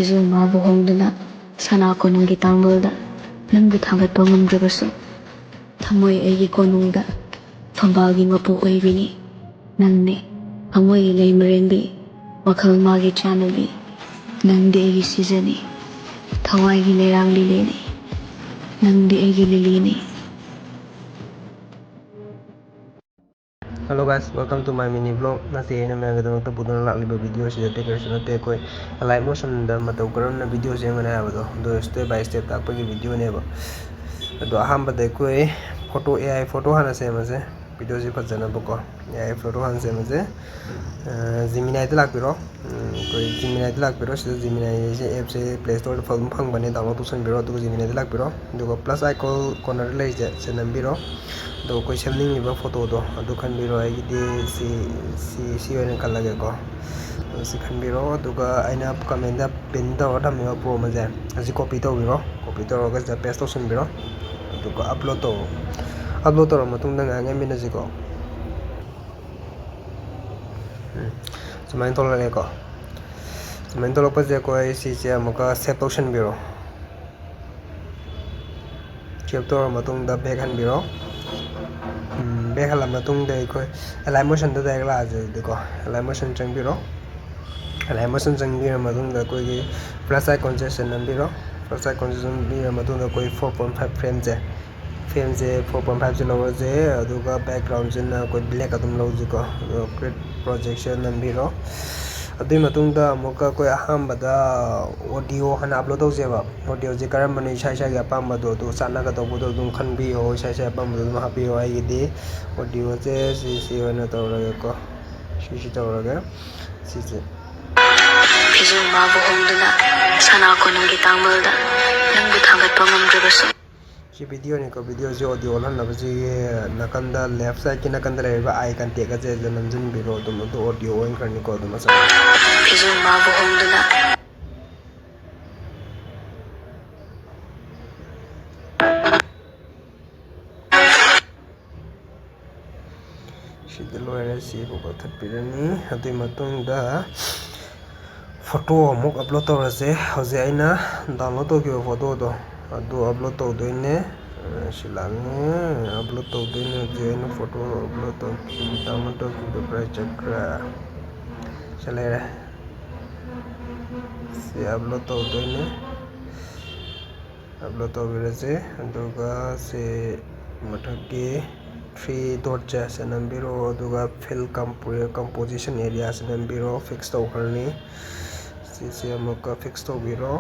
Fizu mabu hongduna sana konunggi tangbalda nangbu thangatpa ngamdrabasu thamoi aigi konungda fambalgi mapu oibini nangni amoi leimarenbi wakhal magi chanabi nangdi aigi sizani thawaigi leirang lilini nangdi aigi lilini. Hello guys, welcome to my mini vlog. Nasi ini मैं अगर तुम तब उधर लाली video से जाते कर सुनते कोई Alight motion दा मतलब करना वीडियो से मैंने आया बता दो स्टेप बाय स्टेप तक पर की वीडियो ने बा तो हम बताए कोई फोटो AI फोटो हाना से मजे वीडियो से पता जाना बको AI फोटो हाना से मजे जिमिनाई तो लाग पिरो कोई जिमिनाई तो लाग पिरो से जिमिनाई से ऐप से प्ले स्टोर फॉर्म फंग बने डाउनलोड तो सुन पिरो तो जिमिनाई तो लाग पिरो जो प्लस आइकॉन कॉर्नर ले से नंबर पिरो तो कोई सेमनिंग लिबा फोटो दो अदु खनबिरो आइगिदि सी ओने कलगे को सी खनबिरो दुगा आइना कमेंट दा पिन दा थमिबा प्रो मजे अजि कॉपी तौबिरो कॉपी तौरगा जा पेस्ट तौसनबिरो दुगा अपलोड तौर मतुंग दा ngai मिनजि को सुमाइन तौलले को सुमाइन तौलप जे को सी जे मका सेव तौसनबिरो सेव तौर मतुंग दा बैक हनबिरो बैक हलाम मतुंग दे कोई Alight motion दा दाइग लाजे देखो Alight motion चंगबिरो Alight motion चंगबिरो मतुंग दा कोई प्लस आइकॉन से नंबिरो प्लस आइकॉन से नंबिरो मतुंग दा कोई 4.5 फ्रेम से 4.5 से लोवर से अदुगा बैकग्राउंड से ना कोई ब्लैक अदुम लोजी को क्रिएट प्रोजेक्शन नंबिरो अदुई मतुंग दा मोका कोई अहम बदा ऑडियो हना अपलोड तौजेबा ऑडियो जे करम बने इसा इसा या पाम बदो तो साना का तौबदो दुम खनबियो इसा इसा पाम बदो हापियो आइगिदि ऑडियो जे सी होना तौरगे को सी तौरगे सी Fizu mabu hongduna sana konunggi tangbalda nangbu thangatpa ngamdrabasu सी वीडियो ने को वीडियो जो ऑडियो लन लबजी नकंदा लेफ्ट साइड की नकंदा लेबा आई कंटेक्ट जे नमजन बिरो तुम तो ऑडियो ऑन करने को तुम सा Fizu mabu hongduna सी लोरे सी को थपिरनी अदुई मतुंग दा फोटो अमुक अपलोड तौरसे हजे आइना डाउनलोड तौकिबा फोटो दो अदु अपलोड तौदोइने शिलाने अपलोड तौदोइने जेन फोटो अपलोड तौ डाउनलोड तौकिबा प्राइस चक्रा चलेरे से अपलोड तौदोइने अपलोड तौबिरसे अदुगा से मथके 3 डॉट से नंबिरो अदुगा फिल कंपोजिशन एरिया से नंबिरो फिक्स तौखरनी से अमुका फिक्स तौबिरो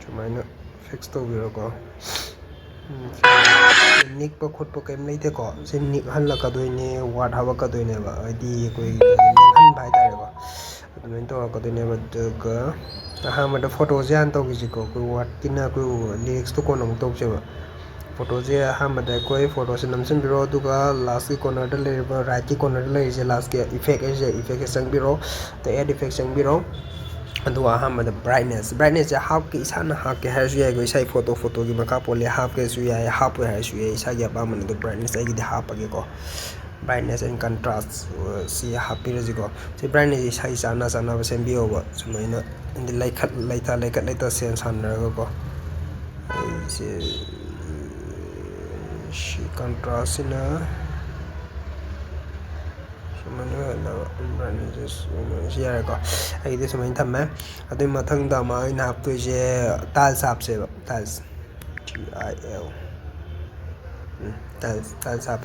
सुमाइना फिक्स तौबिरो को निक प खुद प केम लेते को से निक हन लकदोइने वाट हवा कदोइने बा आदि कोई हन भाई तारे को अदुमेन तो कदोइने बदगा हा मत फोटो जे हन तौगिजि को कोई वाट तिना कोई लिरिक्स तो कोन हम तौजेबा फोटो जे हा मत कोई फोटो से नमसन बिरो दुगा लास्ट की कॉर्नर द लेबा राइट की कॉर्नर ले जे लास्ट के इफेक्ट संग बिरो तो एड इफेक्ट संग बिरो अदुगा हा मत ब्राइटनेस जे हाफ के इसाना हाफ के हर सुया गो इसाई फोटो की मका पोले हाफ के सुया हाफ है सुया इसा या बा मन तो ब्राइटनेस आई गे हाफ आगे को ब्राइटनेस एंड कंट्रास्ट सी हाफ पिरजि को से ब्राइटनेस इसाई साना सेंबियो बा सुमाइना इन लाइथा सेंस हनरगो को से कंट्रास्ट ना सुमाइना ब्राइटनेस यार को आई दे सुमाइना थम्मे अदुई मथंग दा मा इन हाफ तो जे टाइल्स हाफ से टाइल्स TIL टाइल्स हाफ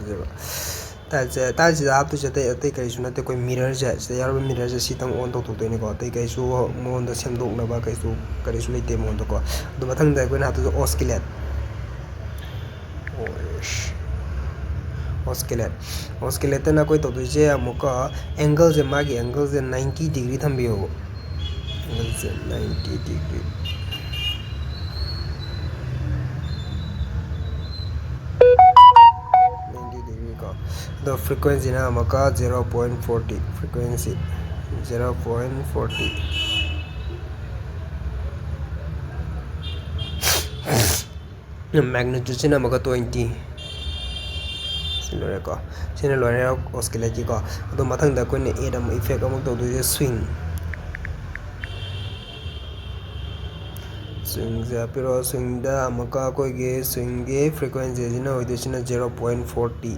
से टाइल्स हाफ तो जते अते कई सुना ते कोई मिरर जे यार मिरर जे सितंग ऑन तो तो ने को ते कई सु मोन द सेमदोक ना बा कई सु करी सु लेते मोन तो को दु मथंग दा कोई ना तो ऑस्किलेट ना कोई तो जे अमुका एंगल जे मागी एंगल जे 90 डिग्री थंबियो एंगल जे 90 डिग्री को the frequency na maka 0.40 frequency 0.40 magnitude na maka 20 सिलोरे को सिने लोरे ऑस्किलेट को तो मथंग दा कोई ने एडम इफेक्ट अमुक तो swing swing se apiro swing da amaka koi ge swing ge frequency jina hoidesina 0.40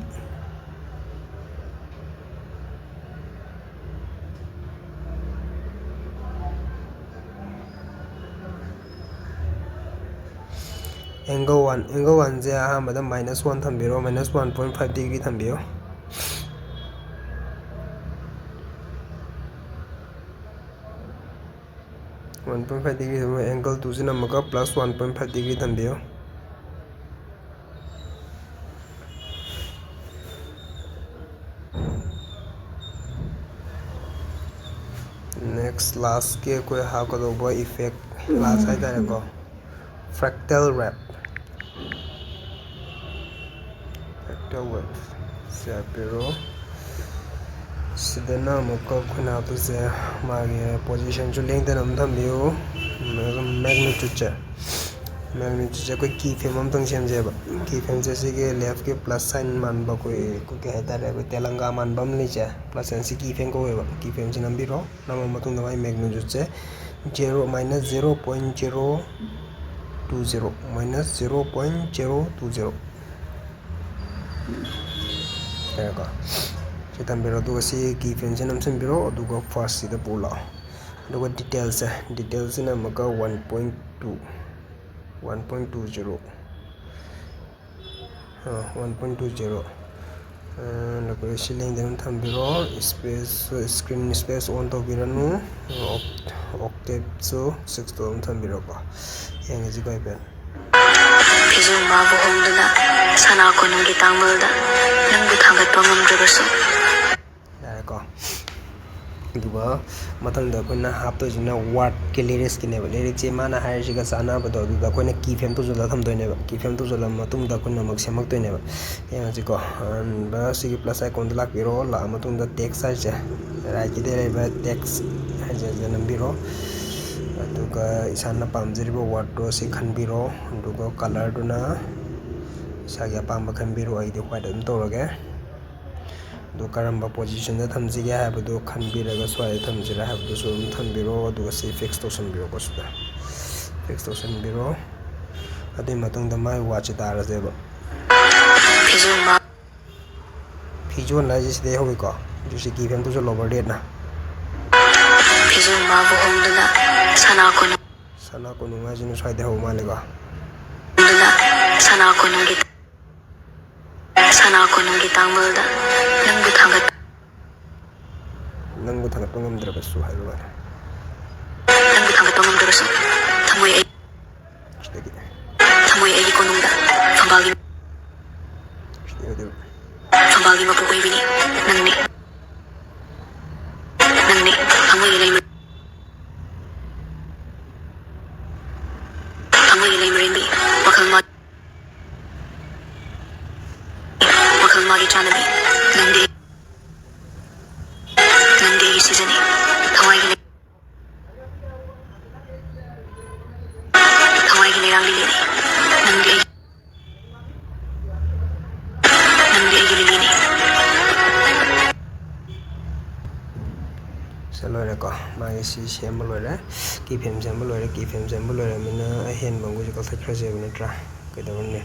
angle 1 je ahambada -1 thambiro -1.5 degree thambio (1.5 degree angle 2 jina amaka plus 1.5 degree thambio next last ke koi ha ko do boy effect last hai tare ko fractal wrap se apiro sidana amaka khuna to se magi position chu length nam thambio magnitude che koi key frame am tang sem je ba key frame je se ke left ke plus sign man ba koi ke haitare ko telanga man bam li che plus and key frame ko ba key frame chin ambiro nama matung da magnitude che 0 -0.020 -0.020 Eka chitam biro do si key frame chin am sem biro do go first si da pula do go details na maka 1.20 1.20 lagu siling dengan thambiro space screen space on to biranu octave so 6 to thambiro ba yang ji kai ben Pizu mabu hongduna sana ko nung gitangmalda nangbu thangat pangamdrabasu ko duba matang da koina hap to jina word ke lyrics ki ne lyrics je mana hair ji ga sana ba do da koina key frame to jula tham do ne ba key frame to jula matung da koina mak semak to ne ba yang ji ko ba si plus icon da lak biro la matung da text sa je right ki de ba text ha je janam biro aduga isana pamjari ba word to si khan biro aduga color do na sa ya pam ba khan biro ai de white am to roge do karamba position da thamji ga ha do khan biraga swai thamji ra ha do so thambiro do se fix to san biro ko suda fix to san biro ade matung da mai watch da ra je ba pijo na ji de hobi ko ju se ki fam to so lower date na pijo ma bo hongduna sana ko nu ma ji no swai de ho ma le ko sana ko nung gitangmalda nangbu thangat pangamdrabasu haru thamoy ay konungda fambagi mapukoy bini nangni thamoy ilay marimbi wakal magi chanabi nangdi seasoni thawai gile rang lili nangdi gile lili salore ko magi si sembolore ki frame sembolore mina hen bangu ji ko thakra je bune tra kedawne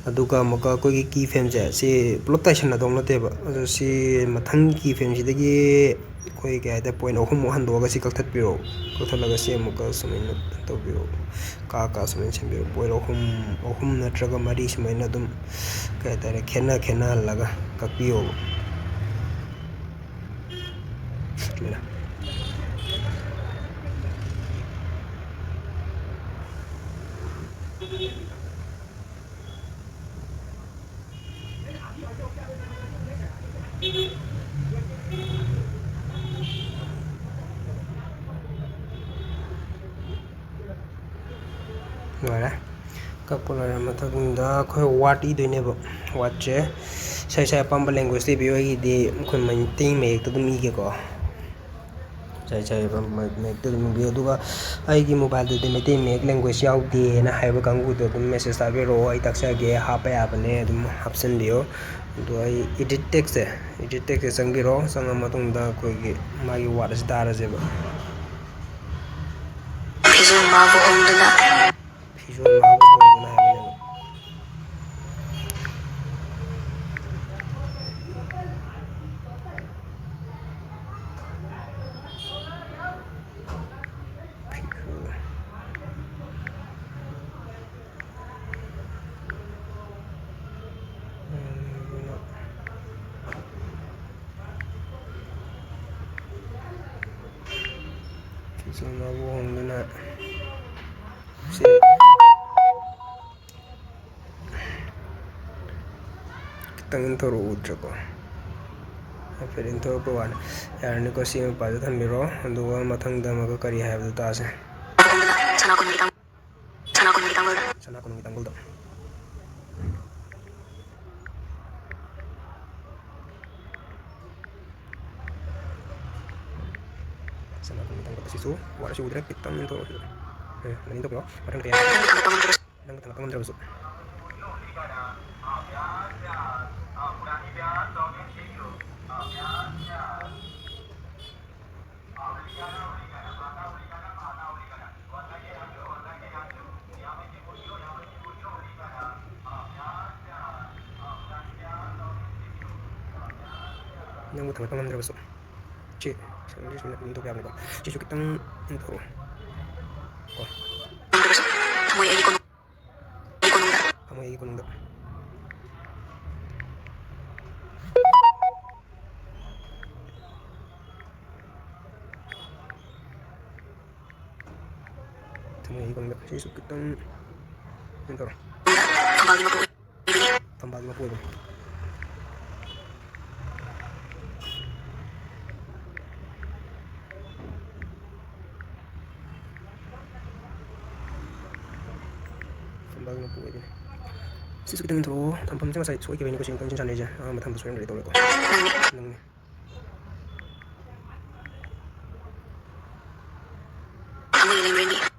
aduga maka ko ki frame je si plot tation na dong na te ba si mathang ki frame ji dagi koi ga da point ohum han do ga si kalthat biro kothala ga si maka sumaina to biro ka sumain chen biro point ohum na traga mari sumaina dum ka da khena laga ka piyo mira Voilà. Kapula matagunda khoi wat I doine ba wat che sai pamba language te bi gi de khoi maintain me to dum ige ko sai pamba me to dum bi duga ai gi mobile de maintain me language yaw de na hai ba kangu de dum message ta bi ro ai tak sa ge ha pa ya ba ne dum option bio do ai edit text sang bi ro sang matung da khoi gi magi wat da ra je ba pizu ma bo hongduna Sinabu hongduna si kitang intoro udrako after intoro pawan yarni ko si mapadu thambiro aduga mathangda maga kari haibdu taase sana kungi tangulda sana kungi tangulda sisu wala si udra kitang intoro nani to ko matang kaya nang tangam drabusu nang tangam drabusu ci sangi sunat untuk yang ko ci su kitang intoro ko amoy ay konunda Tamoy konunda ci su kitang intoro tambagi mapuwi tambagi mapuwi din sisu kitang intro tampam jama sai soi ke beni ko sing tang chan leja matham du soyam re tole ko nang ni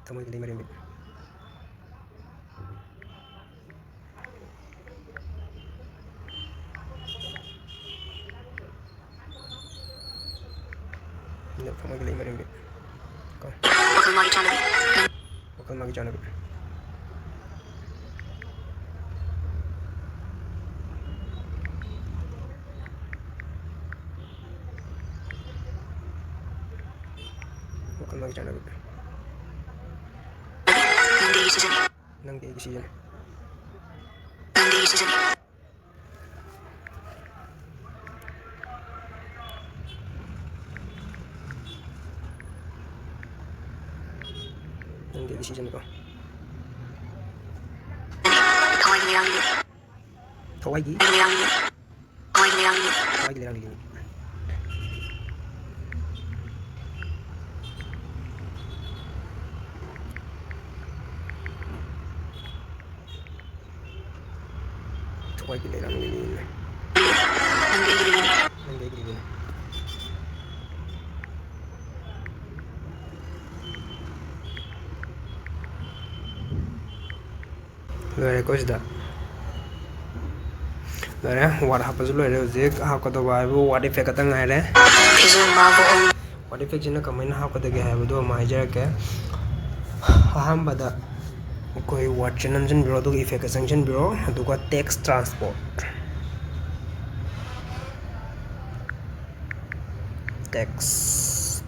tamoy le marimbi ne tamoy le marimbi ko wakal magi chanabi wakal magi chanabi nang de season ko thawai gi lerang li thawai gi lerang li nang de gi Lore ko sida lore what happens lore je ha ko to ba bu what effect ta ngai re what effect jina kamai na ha ko de ge ha bu do mai ja ke ham bada koi what janam jin biro do effect sanction biro du ka text transport text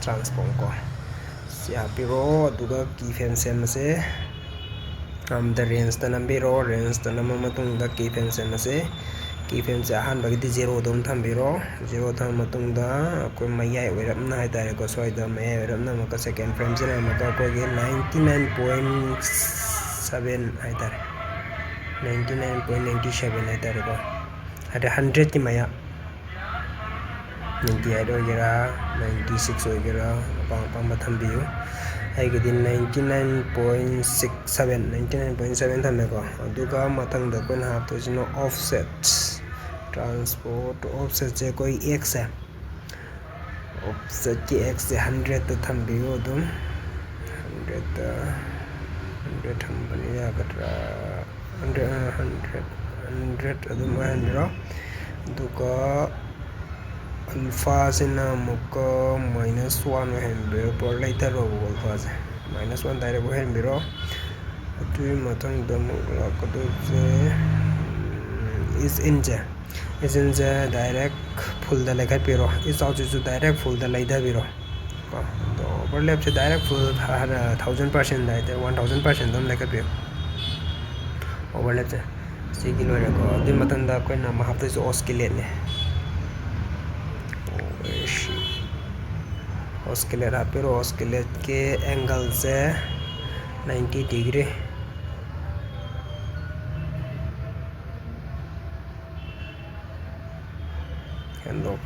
transform ko sia biro du ka key frame sem se the range ta nambiro range ta nama matung da key frame sem se key frame se han bagi di 0 dom thambiro 0 tham matung da ko mayai oiram na hai tare ko soi da me oiram na maka second frame se na maka ko ge 99.7 hai tare 99.97 hai tare ko ada 100 ti maya 98 oigera 96 oigera pang thambio ai ge din 99.7 thamme ko aduga mathang da kon ha to jino offset transport offset je koi x hai offset ki x 100 ta thambio dum 100 thambani ya katra 100 adum 100 duka alpha sina muka -1 hembiro por later ro alpha se -1 direct hembiro tu matang dam la ko se is in direct full the lekha piro is also to direct full the laida biro to overlap se direct full 1000% daite 1000% dam lekha piro overlap se sigilo re ko din matang da ko na ma hafte so oscillate ne oscillate हापिरो oscillate के angle से 90 degree handle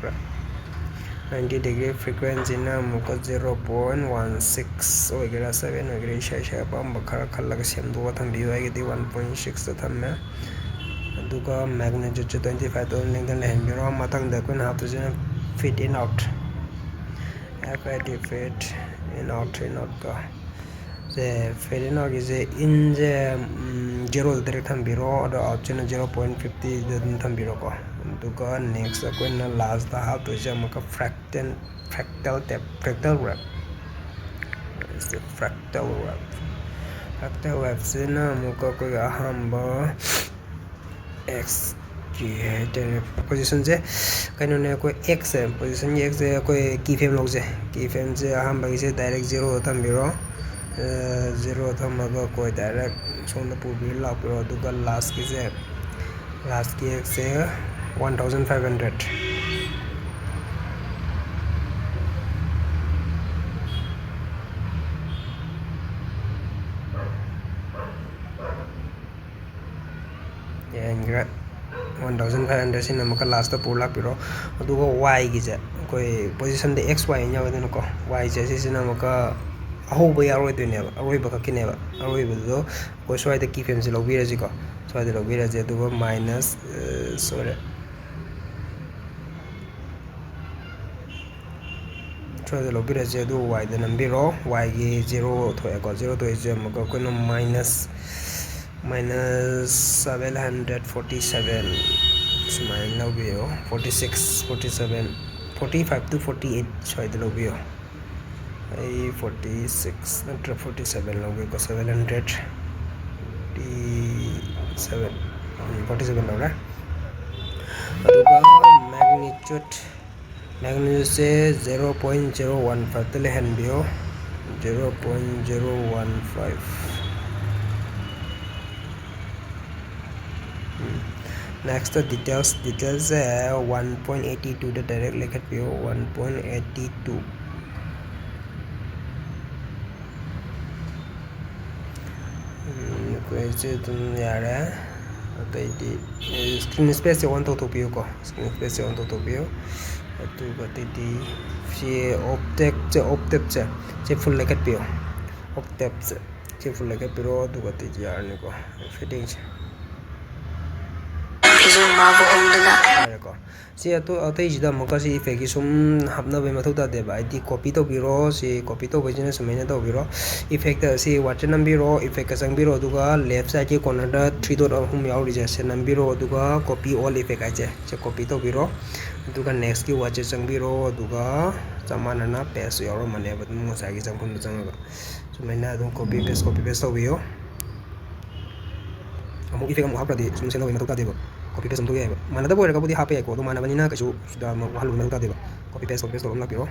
90 degree frequency na muka 0.16 वगैरह 7 वगैरह शायद palm बखरा खल्ला के same दो थम भी होएगी दी 1.6 थम में दुका magnitude 25,000 लिंगन लेहन बिरो मतंग द कोन हाफ तो fit in out FIT fit in out का से fit in out is in the 0 direct थम बिरो और out चेन 0.50 दन थम बिरो को दुका next कोन ना last द हाफ तो मुका fractal wrap is the fractal wrap से ना मुका कोई अहम x पोजीशन से कहीं ने कोई x है पोजीशन ये x है कोई की फ्रेम लोग से हम बाकी से डायरेक्ट 0 होता मिरो 0 था मगर कोई डायरेक्ट सोने पूरी लाभ पिरो दुका लास्ट की x से 1500 ये 1500 से नमक लास्ट पूरा पिरो y की जे कोई पोजीशन दे x y nya wadin ko y je से नमक अहोब यारोय दुने अरोय बक किने अरोय बदो कोई सोय दे की फेम से लोबी रजी को सोय दे लोबी रजी दुगो माइनस सोरे सोय दे लोबी रजी दु y दे नंबिरो y की 0 थोय को 0 तो जे मक को minus 747 smile now view 46 47 45 to 48 sorry the view 46 not 47 now view 747 47 now magnitude से 0.015 तले hand view 0.015 next the details 1.82 the direct like at view 1.82 कोई तुम यार है तो ये screen space से 1 तो view को screen space से 1 तो view तो बती ये optic से full like at view optic से full like at view तो बती यार ने को fitting si ato atai jida moka si effect sum hapna be mathu da de ba id copy to biro si copy to bujina sumena to biro effect si watch nambiro effect sang biro duga left side ki corner da 3 dot hum yaw ri se nambiro duga copy all effect aje se copy to biro duga next ki watch sang biro duga samana na paste yaw mane ba mu sa gi sang phun sang ga sumena dum copy paste to biro amu effect amu hapra de sum se no mathu da de ba copy paste तो mana da boy ka budi hape ko to mana bani na ka su da ma halu na ta deba copy paste to na piro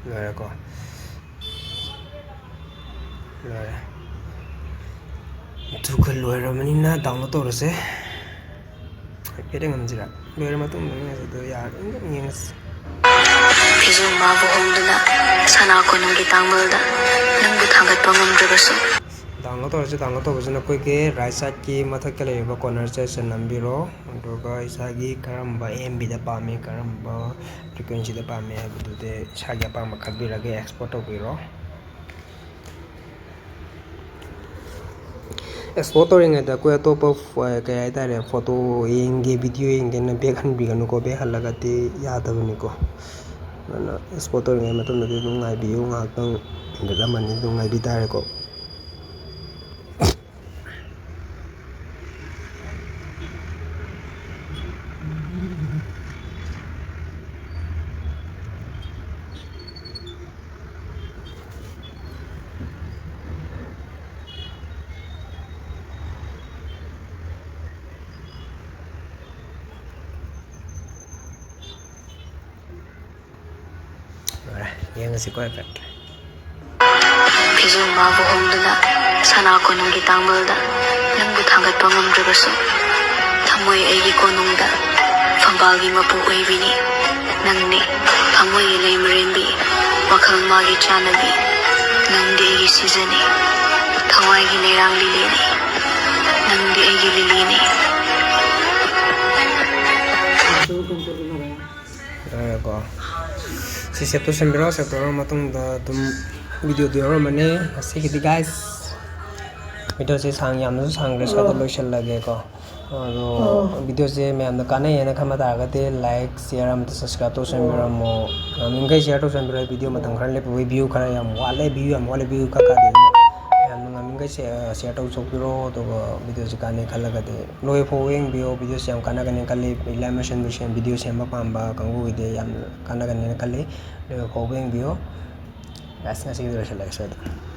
la ko la tu ko lo ra mani na download to ro se pere ngam jira lo ra ma tu ne se do ya ngeng Kizung mabu homduna sana ko nung gitangmalda nang buthangat pangamdrabasu download to bajana koi ke right side ki mathak ke leba corner se nambiro doga isagi karamba mb da pame karamba frequency da pame budude sagi pa makhabira ge export to biro exporting da ko to pa ke ai da photo inge video inge na be khan bi ganu ko be halagati ya da ni ko na exporting ai matum de nung ai bi nga tang da mani nung ai bi da ko yang si ko effect Kizung mabu homduna sana konunggi tangbalda nangbu thangatpa ngamdrabasu thamoi aigi konungda fambalgi mapu oibini nangni thamoi leimarenbi wakhal magi chanabi nangdi aigi sizani thawaigi leirang lilini nangdi aigi lilini ko si set to sembiro set to matung da tum video de ro mane ase ki guys video se sang yam su sang re sa lo shal lage ko video se me am da kana yana khama da ga de like share am subscribe to sembiro mo min ga share to sembiro video matang khan le view khara yam wale view ka ka de yam min ga share to sokiro to video se kana khala ga de loi following video se am kana kana kale illumination mission video se am pamba kangu de yam kana kana kale loi following guys nasi video shal like